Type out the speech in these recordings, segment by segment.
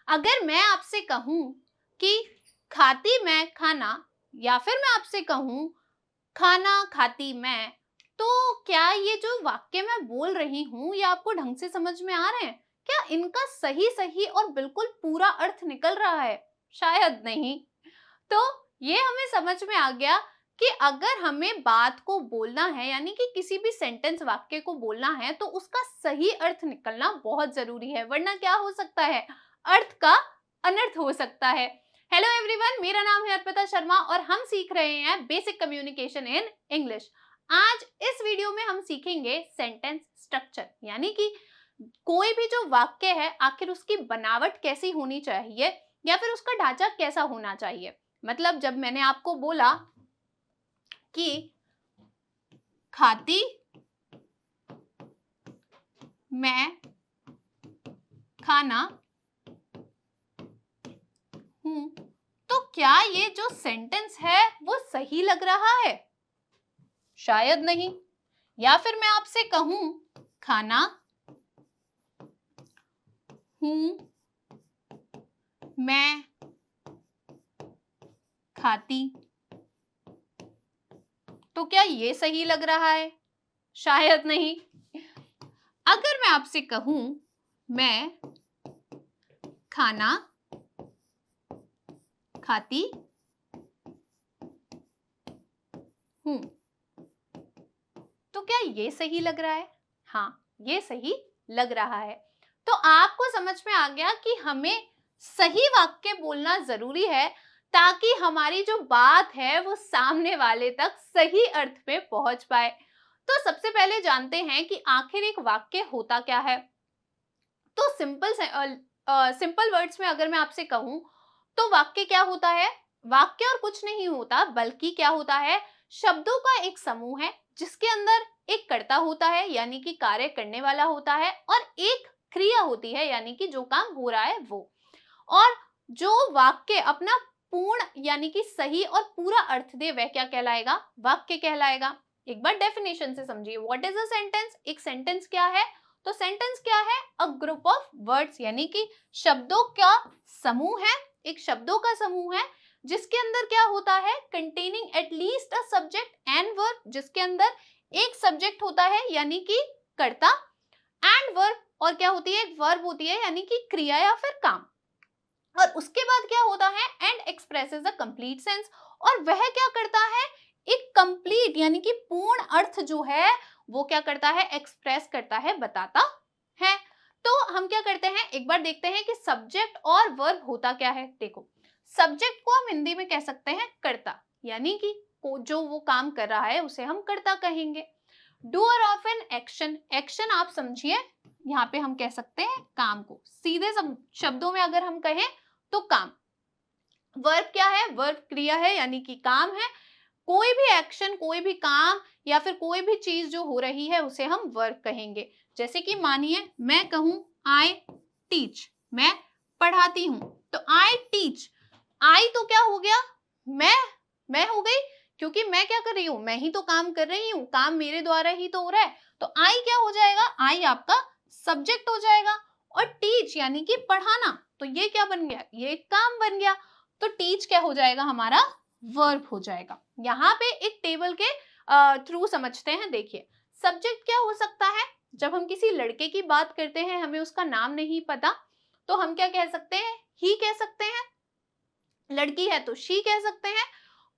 अगर मैं आपसे कहूँ कि खाती मैं खाना या फिर मैं आपसे कहूँ खाना खाती मैं, तो क्या ये जो वाक्य मैं बोल रही हूँ ये आपको ढंग से समझ में आ रहे हैं? क्या इनका सही-सही और बिल्कुल पूरा अर्थ निकल रहा है? शायद नहीं। तो ये हमें समझ में आ गया कि अगर हमें बात को बोलना है यानी कि किसी भी सेंटेंस वाक्य को बोलना है तो उसका सही अर्थ निकलना बहुत जरूरी है, वरना क्या हो सकता है, अर्थ का अनर्थ हो सकता है। हेलो एवरीवन, मेरा नाम है अर्पिता शर्मा और हम सीख रहे हैं बेसिक कम्युनिकेशन इन इंग्लिश। आज इस वीडियो में हम सीखेंगे सेंटेंस स्ट्रक्चर, यानी कि कोई भी जो वाक्य है आखिर उसकी बनावट कैसी होनी चाहिए या फिर उसका ढांचा कैसा होना चाहिए। मतलब जब मैंने आपको बोला कि खाती मैं खाना हूं, तो क्या ये जो सेंटेंस है वो सही लग रहा है? शायद नहीं। या फिर मैं आपसे कहूं खाना हूं मैं खाती, तो क्या ये सही लग रहा है? शायद नहीं। अगर मैं आपसे कहूं मैं खाना खाती हूं, तो क्या ये सही लग रहा है? हाँ, ये सही लग रहा है। तो आपको समझ में आ गया कि हमें सही वाक्य बोलना जरूरी है ताकि हमारी जो बात है वो सामने वाले तक सही अर्थ में पहुंच पाए। तो सबसे पहले जानते हैं कि आखिर एक वाक्य होता क्या है। तो सिंपल वर्ड्स में अगर मैं आपसे कहूं तो वाक्य क्या होता है? वाक्य और कुछ नहीं होता बल्कि क्या होता है, शब्दों का एक समूह है जिसके अंदर एक कर्ता होता है यानी कि कार्य करने वाला होता है और एक क्रिया होती है यानी कि जो काम हो रहा है वो। और जो वाक्य अपना पूर्ण यानी कि सही और पूरा अर्थ दे वह क्या कहलाएगा? वाक्य कहलाएगा। एक बार डेफिनेशन से समझिए, व्हाट इज अ सेंटेंस? एक सेंटेंस क्या है? तो सेंटेंस क्या है? अ ग्रुप ऑफ वर्ड्स, यानी कि शब्दों का समूह है, एक शब्दों का समूह है जिसके अंदर क्या होता है, containing at least a subject and verb, जिसके अंदर एक सब्जेक्ट होता है यानी कि कर्ता, एंड वर्ब, और क्या होती है, एक वर्ब होती है यानी कि क्रिया या फिर काम। और उसके बाद क्या होता है, and expresses a complete sense, और वह क्या करता है, एक कंप्लीट यानी कि पूर्ण अर्थ जो है वो क्या करता है, एक्सप्रेस करता है, बताता है। तो हम क्या करते हैं, एक बार देखते हैं कि सब्जेक्ट और वर्ब होता क्या है। देखो, सब्जेक्ट को हम हिंदी में कह सकते हैं कर्ता, यानी कि जो वो काम कर रहा है उसे हम कर्ता कहेंगे। Doer of an action, action आप समझिए, यहाँ पे हम कह सकते हैं काम को, सीधे शब्दों में अगर हम कहें तो काम। वर्ब क्या है, वर्ब क्रिया है यानी कि काम है। कोई भी एक्शन, कोई भी काम या फिर कोई भी चीज जो हो रही है उसे हम वर्ब कहेंगे। जैसे कि मानिए मैं कहूं आई टीच, मैं पढ़ाती हूं, तो आई टीच, आई तो क्या हो गया, मैं हो गई, क्योंकि मैं क्या कर रही हूं, मैं ही तो काम कर रही हूं, काम मेरे द्वारा ही तो हो रहा है। तो आई क्या हो जाएगा, आई आपका सब्जेक्ट हो जाएगा। और टीच यानी कि पढ़ाना, तो ये क्या बन गया, ये काम बन गया। तो टीच क्या हो जाएगा, हमारा वर्ब हो जाएगा। यहाँ पे एक टेबल के थ्रू समझते हैं। देखिए, सब्जेक्ट क्या हो सकता है, जब हम किसी लड़के की बात करते हैं, हमें उसका नाम नहीं पता, तो हम क्या कह सकते हैं, ही कह सकते हैं। लड़की है तो शी कह सकते हैं।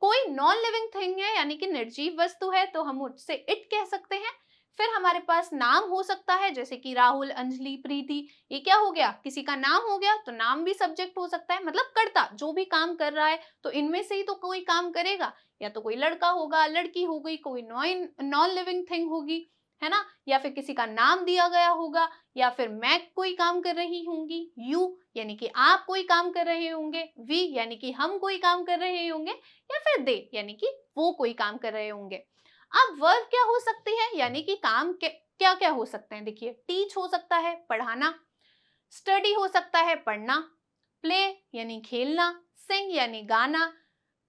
कोई नॉन लिविंग थिंग है यानी कि निर्जीव वस्तु है तो हम उससे इट कह सकते हैं। फिर हमारे पास नाम हो सकता है, जैसे कि राहुल, अंजलि, प्रीति, ये क्या हो गया, किसी का नाम हो गया, तो नाम भी सब्जेक्ट हो सकता है, मतलब कर्ता जो भी काम कर रहा है, तो इनमें से ही तो कोई काम करेगा, या तो कोई लड़का होगा, लड़की हो गई, कोई नॉन लिविंग थिंग होगी, है ना, या फिर किसी का नाम दिया गया होगा, या फिर मैं कोई काम कर रही होंगी, यू यानी कि आप कोई काम कर रहे होंगे, वी यानी कि हम कोई काम कर रहे होंगे, या फिर दे यानी कि वो कोई काम कर रहे होंगे। अब वर्ब क्या हो सकती है, यानी कि काम क्या क्या हो सकते हैं। देखिए, टीच हो सकता है पढ़ाना, स्टडी हो सकता है पढ़ना, प्ले यानी खेलना, सिंग यानी गाना,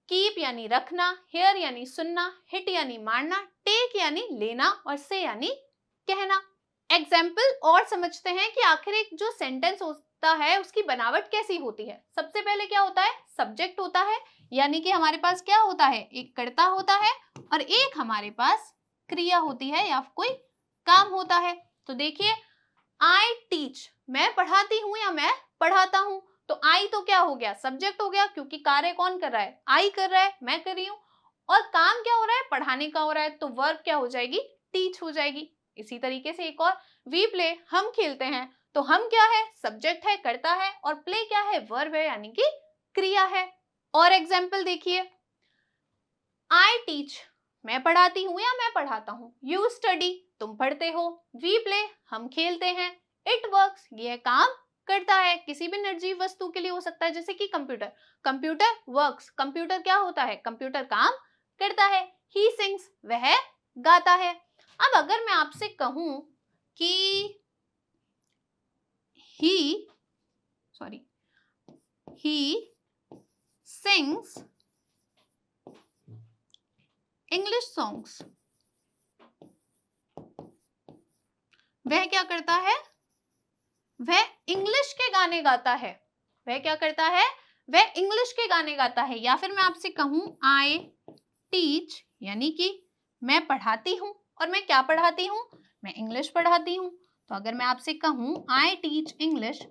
कीप यानी रखना, हेयर यानी सुनना, हिट यानी मारना, टेक यानी लेना, और से यानी कहना। एग्जाम्पल और समझते हैं कि आखिर एक जो सेंटेंस होता है उसकी बनावट कैसी होती है। सबसे पहले क्या होता है, सब्जेक्ट होता है, यानी कि हमारे पास क्या होता है, एक कर्ता होता है और एक हमारे पास क्रिया होती है या कोई काम होता है। तो देखिए, आई टीच, मैं पढ़ाती हूँ या मैं पढ़ाता हूँ। तो आई तो क्या हो गया, सब्जेक्ट हो गया, क्योंकि कार्य कौन कर रहा है, आई कर रहा है, मैं कर रही हूँ। और काम क्या हो रहा है, पढ़ाने का हो रहा है, तो वर्ब क्या हो जाएगी, टीच हो जाएगी। इसी तरीके से एक और, वी प्ले, हम खेलते हैं, तो हम क्या है, सब्जेक्ट है, करता है, और प्ले क्या है, वर्ब है, यानी कि क्रिया है। और एग्जाम्पल देखिए, आई टीच, मैं पढ़ाती हूँ या मैं पढ़ाता हूँ। यू स्टडी, तुम पढ़ते हो। वी प्ले, हम खेलते हैं। इट वर्क्स, यह काम करता है। किसी भी निर्जीव वस्तु के लिए हो सकता है, जैसे कि कंप्यूटर, कंप्यूटर वर्क्स, कंप्यूटर क्या होता है, कंप्यूटर काम करता है। ही सिंग्स, वह गाता है। अब अगर मैं आपसे कहूं कि ही सिंग्स इंग्लिश सॉन्ग्स, वह क्या करता है, वह इंग्लिश के गाने गाता है। वह क्या करता है, वह इंग्लिश के गाने गाता है। या फिर मैं आपसे कहूं आई टीच, यानी कि मैं पढ़ाती हूं, और मैं क्या पढ़ाती हूं, मैं इंग्लिश पढ़ाती हूं। तो अगर मैं आपसे कहूं आई टीच इंग्लिश,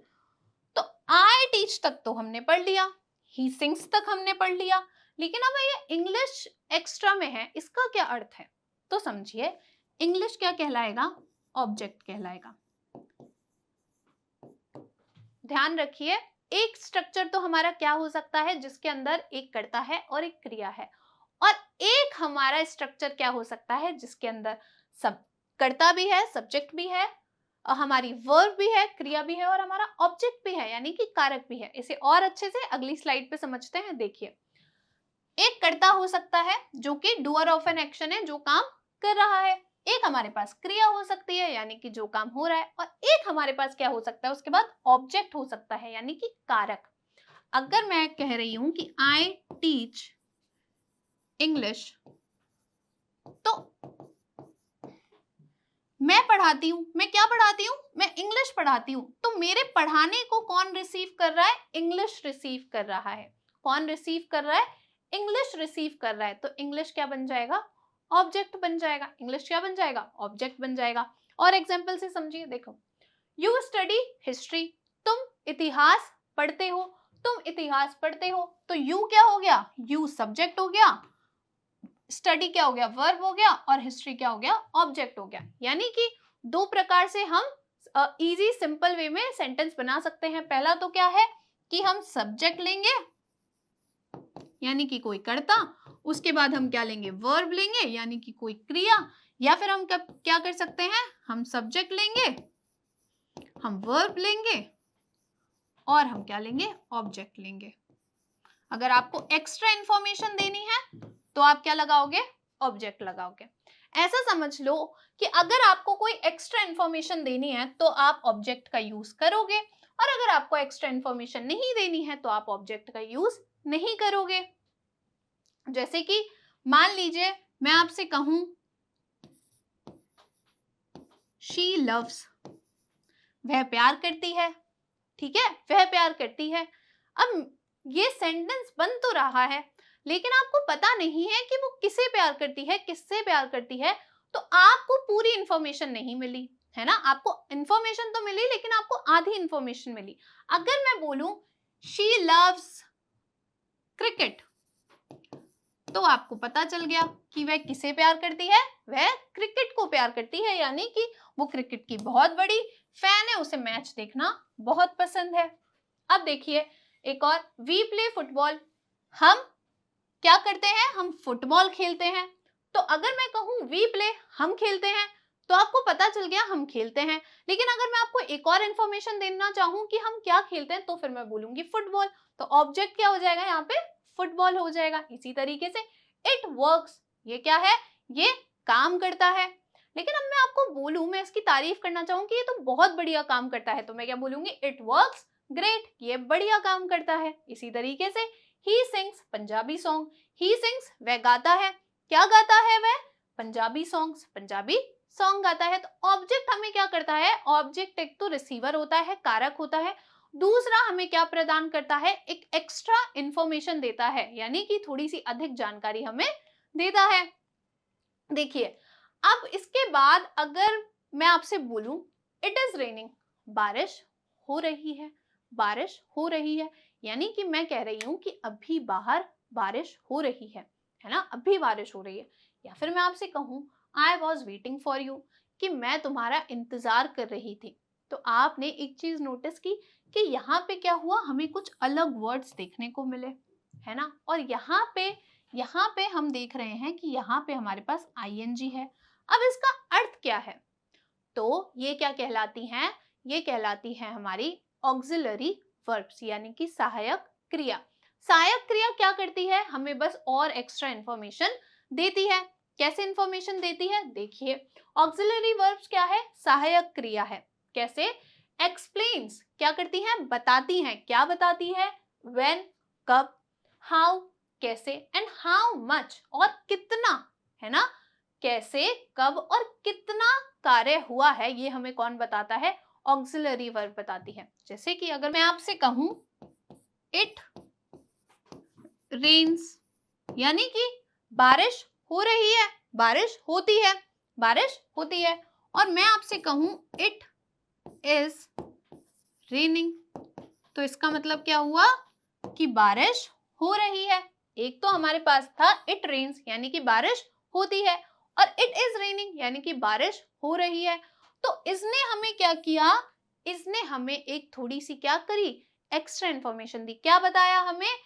तो आई टीच तक तो हमने पढ़ लिया, ही सिंग्स तक हमने पढ़ लिया, लेकिन अब ये इंग्लिश एक्स्ट्रा में है, इसका क्या अर्थ है। तो समझिए, इंग्लिश क्या कहलाएगा, ऑब्जेक्ट कहलाएगा। ध्यान रखिए, एक स्ट्रक्चर तो हमारा क्या हो सकता है, जिसके अंदर एक कर्ता है और एक क्रिया है, और एक हमारा स्ट्रक्चर क्या हो सकता है, जिसके अंदर सब कर्ता भी है, सब्जेक्ट भी है, और हमारी वर्ब भी है, क्रिया भी है, और हमारा ऑब्जेक्ट भी है, यानी कि कारक भी है। इसे और अच्छे से अगली स्लाइड पे समझते हैं। देखिए, एक कर्ता हो सकता है जो कि डूअर ऑफ एन एक्शन है, जो काम कर रहा है। एक हमारे पास क्रिया हो सकती है, यानी कि जो काम हो रहा है, और एक हमारे पास क्या हो सकता है, उसके बाद ऑब्जेक्ट हो सकता है, यानी कि कारक। अगर मैं कह रही हूं कि आई टीच इंग्लिश, तो मैं पढ़ाती हूं, मैं क्या पढ़ाती हूं, मैं इंग्लिश पढ़ाती हूं। तो मेरे पढ़ाने को कौन रिसीव कर रहा है, इंग्लिश रिसीव कर रहा है। कौन रिसीव कर रहा है, इंग्लिश रिसीव कर रहा है। तो इंग्लिश क्या बन जाएगा, ऑब्जेक्ट बन जाएगा। इंग्लिश क्या बन जाएगा, ऑब्जेक्ट बन जाएगा। और एग्जाम्पल से समझिए, देखो, यू स्टडी हिस्ट्री, तुम इतिहास पढ़ते हो, तुम इतिहास पढ़ते हो। तो यू क्या हो गया, यू सब्जेक्ट हो गया, स्टडी क्या हो गया, वर्ब हो गया, और हिस्ट्री क्या हो गया, ऑब्जेक्ट हो गया। यानी कि दो प्रकार से हम इजी सिंपल वे में सेंटेंस बना सकते हैं। पहला तो क्या है कि हम सब्जेक्ट लेंगे, यानी कि कोई कर्ता, उसके बाद हम क्या लेंगे, वर्ब लेंगे, यानी कि कोई क्रिया, या फिर हम क्या कर सकते हैं, हम सब्जेक्ट लेंगे, हम वर्ब लेंगे, और हम क्या लेंगे, ऑब्जेक्ट लेंगे। अगर आपको एक्स्ट्रा इंफॉर्मेशन देनी है तो आप क्या लगाओगे, ऑब्जेक्ट लगाओगे। ऐसा समझ लो कि अगर आपको कोई एक्स्ट्रा इंफॉर्मेशन देनी है तो आप ऑब्जेक्ट का यूज करोगे, और अगर आपको एक्स्ट्रा इंफॉर्मेशन नहीं देनी है तो आप ऑब्जेक्ट का यूज नहीं करोगे। जैसे कि मान लीजिए मैं आपसे कहूं शी लव्स, वह प्यार करती है, ठीक है, वह प्यार करती है। अब ये सेंटेंस बन तो रहा है, लेकिन आपको पता नहीं है कि वो किसे प्यार करती है, किससे प्यार करती है, तो आपको पूरी इंफॉर्मेशन नहीं मिली, है ना। आपको इंफॉर्मेशन तो मिली, लेकिन आपको आधी इंफॉर्मेशन मिली। अगर मैं बोलूं शी लव्स क्रिकेट, तो आपको पता चल गया कि वह किसे प्यार करती है, वह क्रिकेट को प्यार करती है, यानी कि वो क्रिकेट की बहुत बड़ी फैन है, उसे मैच देखना बहुत पसंद है। अब देखिए एक और, वी प्ले फुटबॉल, हम क्या करते हैं, हम फुटबॉल खेलते हैं। तो अगर मैं कहूं वी प्ले, हम खेलते हैं, तो आपको पता चल गया हम खेलते हैं। लेकिन अगर मैं आपको एक और इंफॉर्मेशन देना चाहूं कि हम क्या खेलते हैं, तो फिर मैं बोलूंगी फुटबॉल। तो ऑब्जेक्ट क्या हो जाएगा यहाँ पे, फुटबॉल हो जाएगा। इसी तरीके से इट वर्क्स, ये क्या है, ये काम करता है। लेकिन अब मैं आपको बोलूं, मैं इसकी तारीफ करना चाहूं कि ये तो बहुत बढ़िया काम करता है, तो मैं क्या बोलूंगी, इट वर्क्स ग्रेट, ये बढ़िया काम करता है। इसी तरीके से he sings, Punjabi song, he sings, वह गाता है, क्या गाता है वह, पंजाबी सॉन्ग्स, पंजाबी सॉन्ग गाता है। तो ऑब्जेक्ट हमें क्या करता है, ऑब्जेक्ट एक तो रिसीवर होता है, कारक होता है, दूसरा हमें क्या प्रदान करता है, एक एक्स्ट्रा इंफॉर्मेशन देता है, यानी कि थोड़ी सी अधिक जानकारी हमें देता है। देखिए अब इसके बाद अगर मैं आपसे बोलूं इट इज रेनिंग, बारिश हो रही है, बारिश हो रही है, यानी कि मैं कह रही हूं कि अभी बाहर बारिश हो रही है ना, अभी बारिश हो रही है। या फिर मैं आपसे कहूं I was waiting for you, कि मैं तुम्हारा इंतजार कर रही थी। तो आपने एक चीज नोटिस की कि यहाँ पे क्या हुआ, हमें कुछ अलग वर्ड्स देखने को मिले, है ना। और यहाँ पे हम देख रहे हैं कि यहाँ पे हमारे पास ing है। अब इसका अर्थ क्या है, तो ये क्या कहलाती हैं, ये कहलाती है हमारी ऑक्सिलरी वर्ब्स, यानी कि सहायक क्रिया। सहायक क्रिया क्या करती है, हमें बस और एक्स्ट्रा इंफॉर्मेशन देती है। कैसे इंफॉर्मेशन देती है, देखिए ऑक्सिलरी वर्ब्स क्या है, सहायक क्रिया है। कैसे, एक्सप्लेन्स क्या करती हैं, बताती हैं। क्या बताती है, व्हेन कब, हाउ कैसे, एंड हाउ मच और कितना, है ना। कैसे, कब और कितना कार्य हुआ है, ये हमें कौन बताता है, ऑक्सिलरी वर्ब बताती है। जैसे कि अगर मैं आपसे कहूं इट रेन्स, यानी कि बारिश हो रही है, बारिश होती है, बारिश होती है। और मैं आपसे कहूं इट इज रेनिंग, तो इसका मतलब क्या हुआ कि बारिश हो रही है। एक तो हमारे पास था इट रेन्स यानी कि बारिश होती है, और इट इज रेनिंग यानी कि बारिश हो रही है। तो इसने हमें क्या किया, इसने हमें एक थोड़ी सी क्या करी, एक्स्ट्रा इंफॉर्मेशन दी। क्या बताया हमें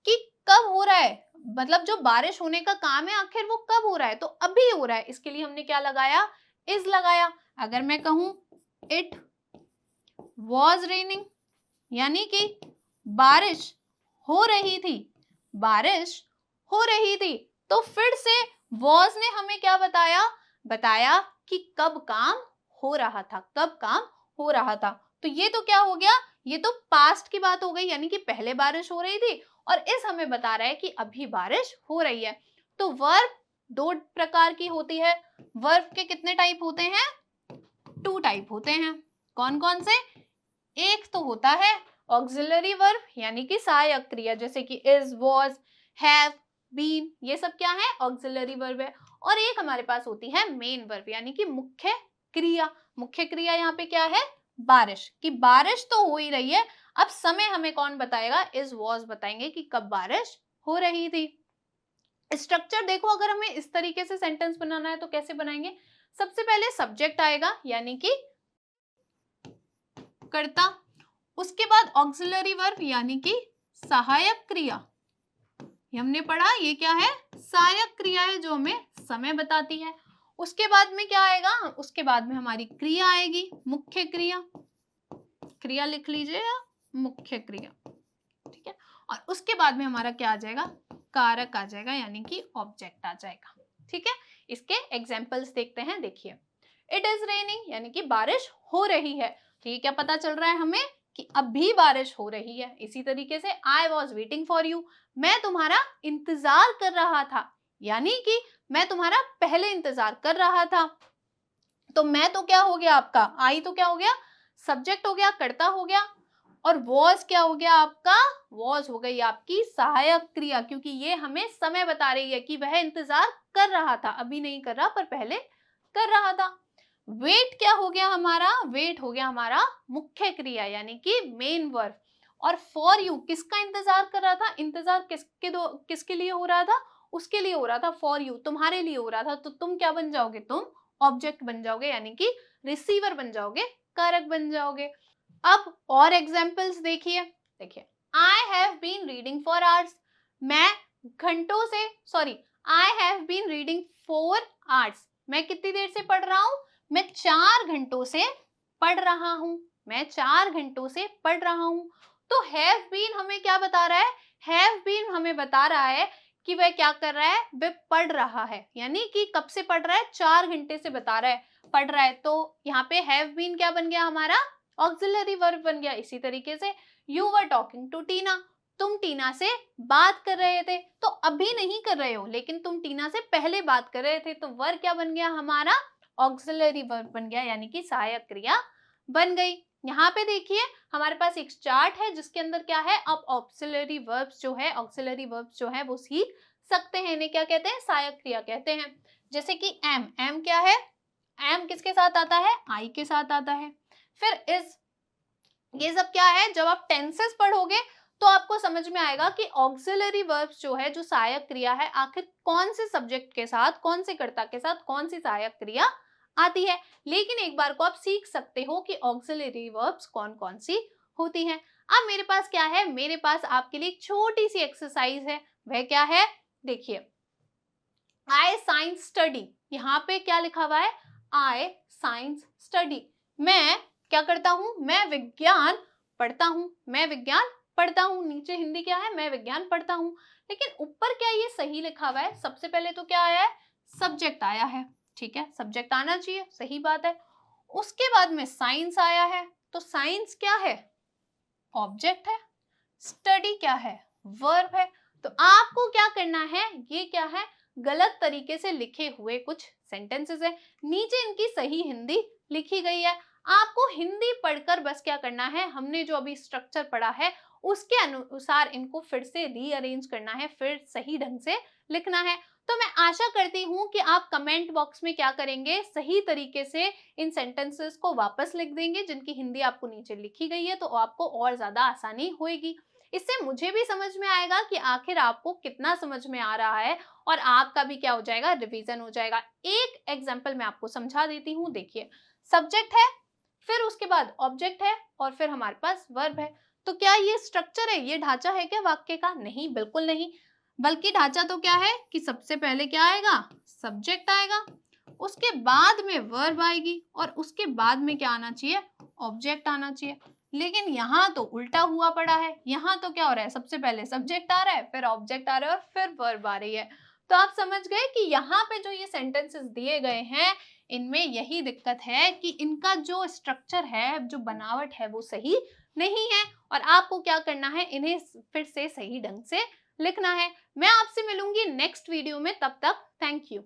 कि कब हो रहा है, मतलब जो बारिश होने का काम है आखिर वो कब हो रहा है, तो अभी हो रहा है। इसके लिए हमने क्या लगाया, इज लगाया। अगर मैं कहूं इट वॉज रेनिंग, यानी कि बारिश हो रही थी, बारिश हो रही थी, तो फिर से वॉज ने हमें क्या बताया, बताया कि कब काम हो रहा था, कब काम हो रहा था। तो ये तो क्या हो गया, ये तो पास्ट की बात हो गई, यानी कि पहले बारिश हो रही थी, और इस हमें बता रहा है कि अभी बारिश हो रही है। तो वर्ब दो प्रकार की होती है। वर्ब के कितने टाइप होते हैं, 2 टाइप होते हैं। कौन कौन से, एक तो होता है ऑक्सिलरी वर्ब यानी कि सहायक क्रिया, जैसे कि इज, वॉज, हैव, बीन, ये सब क्या है, ऑक्सिलरी वर्ब है। और एक हमारे पास होती है मेन वर्ब यानी कि मुख्य क्रिया। मुख्य क्रिया यहाँ पे क्या है, बारिश, कि बारिश तो हो ही रही है, अब समय हमें कौन बताएगा, इज, वॉज बताएंगे कि कब बारिश हो रही थी। स्ट्रक्चर देखो, अगर हमें इस तरीके से सेंटेंस बनाना है तो कैसे बनाएंगे, सबसे पहले सब्जेक्ट आएगा यानी कि कर्ता, उसके बाद ऑक्सिलरी वर्ब यानी कि सहायक क्रिया, ये हमने पढ़ा, ये क्या है, सहायक क्रिया है जो हमें समय बताती है। उसके बाद में क्या आएगा, उसके बाद में हमारी क्रिया आएगी, मुख्य क्रिया, क्रिया लिख लीजिए या मुख्य क्रिया, ठीक है। और उसके बाद में हमारा क्या आ जाएगा, कारक आ जाएगा यानी कि ऑब्जेक्ट आ जाएगा, ठीक है। इसके एग्जांपल्स देखते हैं। देखिए इट इज रेनिंग यानी कि बारिश हो रही है, तो ये क्या पता चल रहा है हमें कि अभी बारिश हो रही है। इसी तरीके से I was waiting for you, मैं तुम्हारा इंतजार कर रहा था, यानी कि मैं तुम्हारा पहले इंतजार कर रहा था। तो मैं तो क्या हो गया आपका, आई तो क्या हो गया, सब्जेक्ट हो गया, कर्ता हो गया, और वॉज क्या हो गया आपका, वॉज हो गई आपकी सहायक क्रिया, क्योंकि ये हमें समय बता रही है कि वह इंतजार कर रहा था, अभी नहीं कर रहा पर पहले कर रहा था। वेट क्या हो गया हमारा, वेट हो गया हमारा मुख्य क्रिया यानी कि मेन वर्ब। और फॉर यू किसका इंतजार कर रहा था, इंतजार किसके लिए हो रहा था, उसके लिए हो रहा था, फॉर यू तुम्हारे लिए हो रहा था। तो तुम क्या बन जाओगे, तुम ऑब्जेक्ट बन जाओगे यानी कि रिसीवर बन जाओगे, कारक बन जाओगे। अब और एग्जाम्पल्स देखिए, देखिए I have been reading for hours, मैं घंटों से, sorry I have been reading for hours, मैं कितनी देर से पढ़ रहा हूं, मैं 4 घंटों से पढ़ रहा हूं, मैं 4 घंटों से पढ़ रहा हूं। तो हैव बीन हमें क्या बता रहा है, हैव बीन हमें बता रहा है कि वह क्या कर रहा है, वह पढ़ रहा है, यानी कि कब से पढ़ रहा है, 4 घंटे से बता रहा है पढ़ रहा है। तो यहाँ पे हैव बीन क्या बन गया हमारा, ऑक्सिलरी वर्ब बन गया। इसी तरीके से यू वर टॉकिंग टू टीना, तुम टीना से बात कर रहे थे, तो अभी नहीं कर रहे हो लेकिन तुम टीना से पहले बात कर रहे थे, तो वर्ब क्या बन गया हमारा, ऑक्सिलरी वर्ब बन गया, यानी कि सहायक क्रिया बन गई। यहाँ पे देखिए हमारे पास एक चार्ट है जिसके अंदर क्या है, अब ऑक्सिलरी वर्ब्स जो है वो सीख सकते हैं। इन्हें क्या कहते हैं, सहायक क्रिया कहते हैं। जैसे कि एम क्या है, एम किसके साथ आता है, आई के साथ आता है। फिर इज, ये सब क्या है, जब आप टेंसेस पढ़ोगे तो आपको समझ में आएगा कि ऑक्सिलरी वर्ब्स जो है, जो सहायक क्रिया है, आखिर कौन से सब्जेक्ट के साथ, कौन से कर्ता के साथ कौन सी सहायक क्रिया आती है। लेकिन एक बार को आप सीख सकते हो कि ऑक्सिलरी वर्ब्स कौन कौन सी होती हैं। अब मेरे पास क्या है, मेरे पास आपके लिए एक छोटी सी एक्सरसाइज है। वह क्या है, देखिए, आई साइंस स्टडी, यहाँ पे क्या लिखा हुआ है, आई साइंस स्टडी। मैं क्या करता हूं, मैं विज्ञान पढ़ता हूं, मैं विज्ञान पढ़ता हूं। नीचे हिंदी क्या है, मैं विज्ञान पढ़ता हूं। लेकिन ऊपर क्या ये सही लिखा हुआ है, सबसे पहले तो क्या आया है, सब्जेक्ट आया है। ठीक है, सब्जेक्ट आना चाहिए, सही बात है। उसके बाद में साइंस आया है, तो साइंस क्या है, ऑब्जेक्ट है। स्टडी क्या है, वर्ब है। तो आपको क्या करना है, ये क्या है, गलत तरीके से लिखे हुए कुछ सेंटेंसेस है, नीचे इनकी सही हिंदी लिखी गई है। आपको हिंदी पढ़कर बस क्या करना है, हमने जो अभी स्ट्रक्चर पढ़ा है उसके अनुसार इनको फिर से रीअरेंज करना है, फिर सही ढंग से लिखना है। तो मैं आशा करती हूँ कि आप कमेंट बॉक्स में क्या करेंगे, सही तरीके से इन सेंटेंसेस को वापस लिख देंगे जिनकी हिंदी आपको नीचे लिखी गई है, तो आपको और ज्यादा आसानी होगी। इससे मुझे भी समझ में आएगा कि आखिर आपको कितना समझ में आ रहा है, और आपका भी क्या हो जाएगा, रिवीजन हो जाएगा। एक एग्जांपल मैं आपको समझा देती हूँ। देखिए, सब्जेक्ट है, फिर उसके बाद ऑब्जेक्ट है, और फिर हमारे पास वर्ब है। तो क्या ये स्ट्रक्चर है, ये ढांचा है क्या वाक्य का? नहीं, बिल्कुल नहीं। बल्कि ढांचा तो क्या है कि सबसे पहले क्या आएगा, सब्जेक्ट आएगा, उसके बाद में वर्ब आएगी, और उसके बाद में क्या आना चाहिए, ऑब्जेक्ट आना चाहिए। लेकिन यहाँ तो उल्टा हुआ पड़ा है, यहाँ तो क्या हो रहा है, सबसे पहले सब्जेक्ट आ रहा है, फिर ऑब्जेक्ट आ रहा है, और फिर वर्ब आ रही है। तो आप समझ गए कि यहाँ पे जो ये सेंटेंसेस दिए गए हैं, इनमें यही दिक्कत है कि इनका जो स्ट्रक्चर है, जो बनावट है, वो सही नहीं है, और आपको क्या करना है, इन्हें फिर से सही ढंग से लिखना है। मैं आपसे मिलूंगी नेक्स्ट वीडियो में, तब तक थैंक यू।